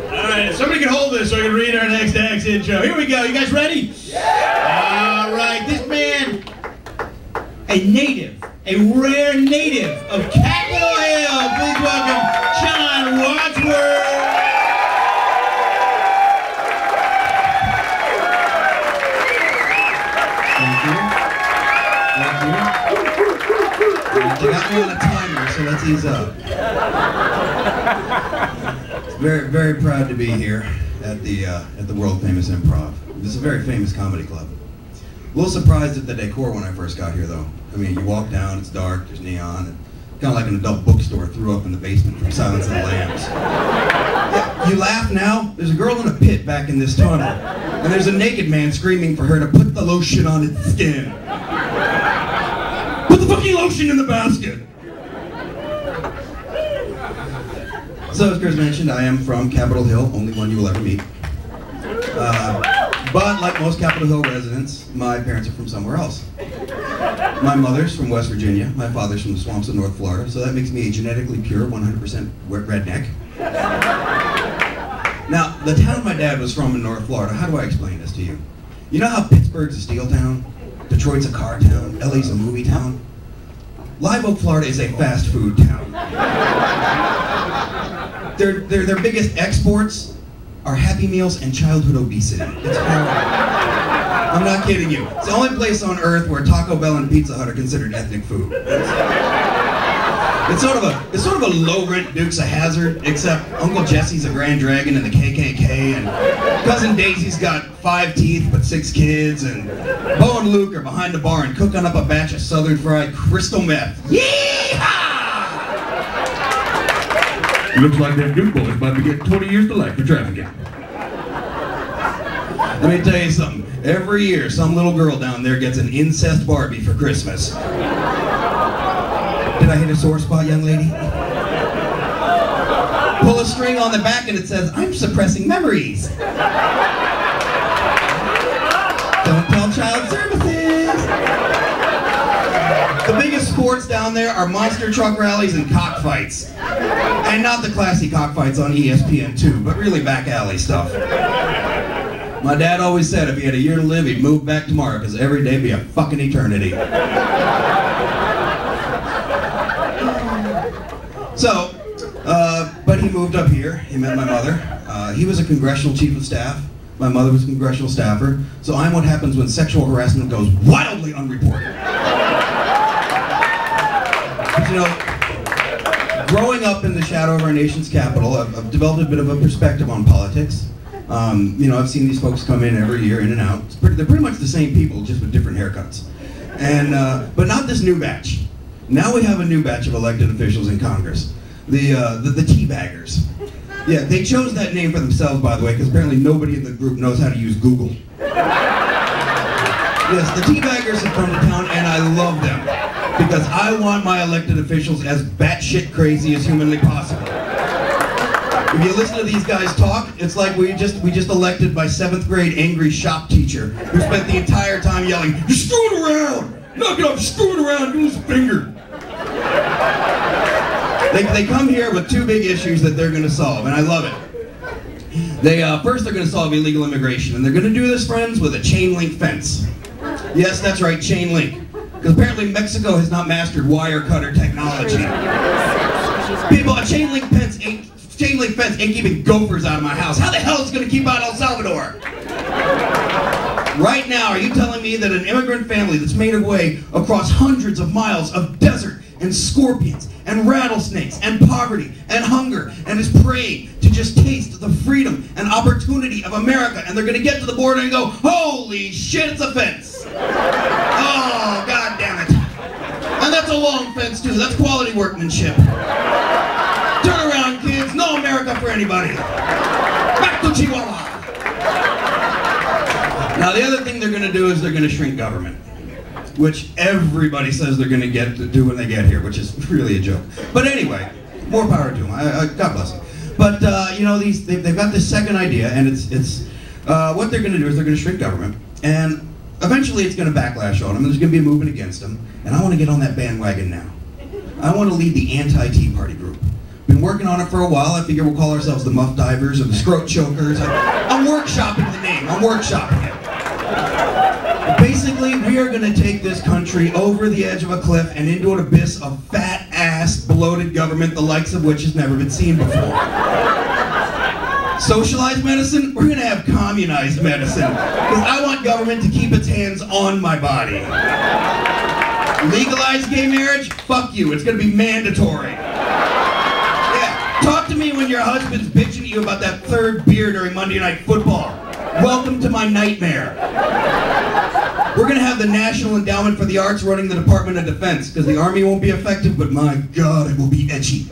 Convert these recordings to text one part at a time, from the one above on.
Alright, somebody can hold this so I can read our next act's intro. Here we go, you guys ready? Yeah! Alright, this man, a native, a rare native of Capitol Hill. Please welcome John Wadsworth. You got me on a timer, so let's ease up. Very, very proud to be here at the world famous Improv. This is a very famous comedy club. A little surprised at the decor when I first got here, though. I mean, you walk down, it's dark, there's neon, and kind of like an adult bookstore threw up in the basement from Silence of the Lambs. Yeah, you laugh now. There's a girl in a pit back in this tunnel, and there's a naked man screaming for her to put the lotion on its skin. Put the fucking lotion in the basket! So, as Chris mentioned, I am from Capitol Hill, only one you will ever meet. But, like most Capitol Hill residents, my parents are from somewhere else. My mother's from West Virginia, my father's from the swamps of North Florida, so that makes me a genetically pure, 100% redneck. Now, the town my dad was from in North Florida, how do I explain this to you? You know how Pittsburgh's a steel town? Detroit's a car town, LA's a movie town. Live Oak, Florida is a fast food town. Their biggest exports are Happy Meals and childhood obesity. It's horrible. I'm not kidding you. It's the only place on earth where Taco Bell and Pizza Hut are considered ethnic food. It's sort of a low-rent Dukes of Hazzard, except Uncle Jesse's a Grand Dragon in the KKK, and Cousin Daisy's got 5 teeth but 6 kids, and Bo and Luke are behind the bar and cooking up a batch of Southern fried crystal meth. Yeehaw! Looks like them Duke boys might be getting 20 years to life for trafficking. Let me tell you something. Every year, some little girl down there gets an incest Barbie for Christmas. Did I hit a sore spot, young lady? Pull a string on the back and it says, "I'm suppressing memories." Don't tell child services. The biggest sports down there are monster truck rallies and cockfights. And not the classy cockfights on ESPN2, but really back alley stuff. My dad always said if he had a year to live, he'd move back tomorrow, because every day be a fucking eternity. So, but he moved up here, he met my mother. He was a congressional chief of staff. My mother was a congressional staffer. So I'm what happens when sexual harassment goes wildly unreported. But, you know, growing up in the shadow of our nation's capital, I've developed a bit of a perspective on politics. You know, I've seen these folks come in every year, in and out. They're pretty much the same people, just with different haircuts. And, but not this new batch. Now we have a new batch of elected officials in Congress. The teabaggers. Yeah, they chose that name for themselves, by the way, because apparently nobody in the group knows how to use Google. Yes, the teabaggers have come to town, and I love them. Because I want my elected officials as batshit crazy as humanly possible. If you listen to these guys talk, it's like we just elected my 7th grade angry shop teacher who spent the entire time yelling, "You're screwing around! Knock it off, you're screwing around, give us a finger!" They come here with 2 big issues that they're going to solve, and I love it. First they're going to solve illegal immigration, and they're going to do this, friends, with a chain link fence. Yes, that's right, chain link. Because apparently Mexico has not mastered wire cutter technology. People, a chain link fence ain't keeping gophers out of my house. How the hell is it going to keep out El Salvador? Right now, are you telling me that an immigrant family that's made her way across hundreds of miles of desert and scorpions and rattlesnakes and poverty and hunger and is praying to just taste the freedom and opportunity of America, and they're going to get to the border and go, "Holy shit, it's a fence. Oh, god damn it." And that's a long fence too. That's quality workmanship. Turn around, kids. No America for anybody. Back to Chihuahua. Now the other thing they're going to do is they're going to shrink government, which everybody says they're going to do when they get here, which is really a joke. But anyway, more power to them. God bless them. But you know, they've got this second idea, and it's what they're going to do is they're going to shrink government, and eventually it's going to backlash on them, and there's going to be a movement against them. And I want to get on that bandwagon now. I want to lead the anti-Tea Party group. Been working on it for a while. I figure we'll call ourselves the Muff Divers or the Scroat Chokers. I'm workshopping the name. I'm workshopping it. But basically, we are going to take this country over the edge of a cliff and into an abyss of fat-ass, bloated government, the likes of which has never been seen before. Socialized medicine? We're going to have communized medicine. Because I want government to keep its hands on my body. Legalized gay marriage? Fuck you. It's going to be mandatory. Yeah. Talk to me when your husband's bitching at you about that third beer during Monday Night Football. Welcome to my nightmare. We're going to have the National Endowment for the Arts running the Department of Defense, because the Army won't be effective, but my God, it will be edgy.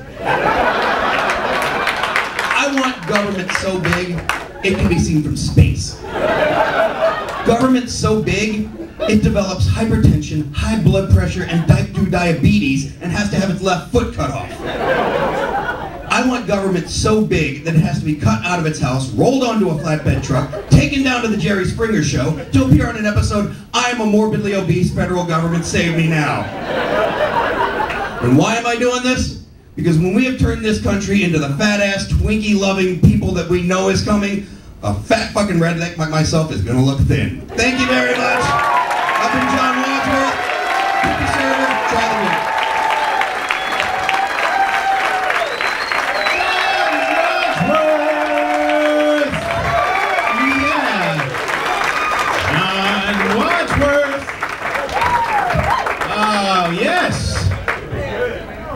I want government so big, it can be seen from space. Government so big, it develops hypertension, high blood pressure, and type 2 diabetes, and has to have its left foot cut off. I want government so big that it has to be cut out of its house, rolled onto a flatbed truck, taken down to the Jerry Springer Show to appear on an episode, I am a morbidly obese, federal government, save me now. And why am I doing this? Because when we have turned this country into the fat-ass, Twinkie-loving people that we know is coming, a fat fucking redneck like myself is gonna look thin. Thank you very much. I've been John Wadsworth. Keep the server, try the winner.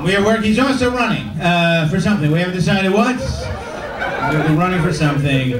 We are working. He's also running for something. We haven't decided what. We're running for something.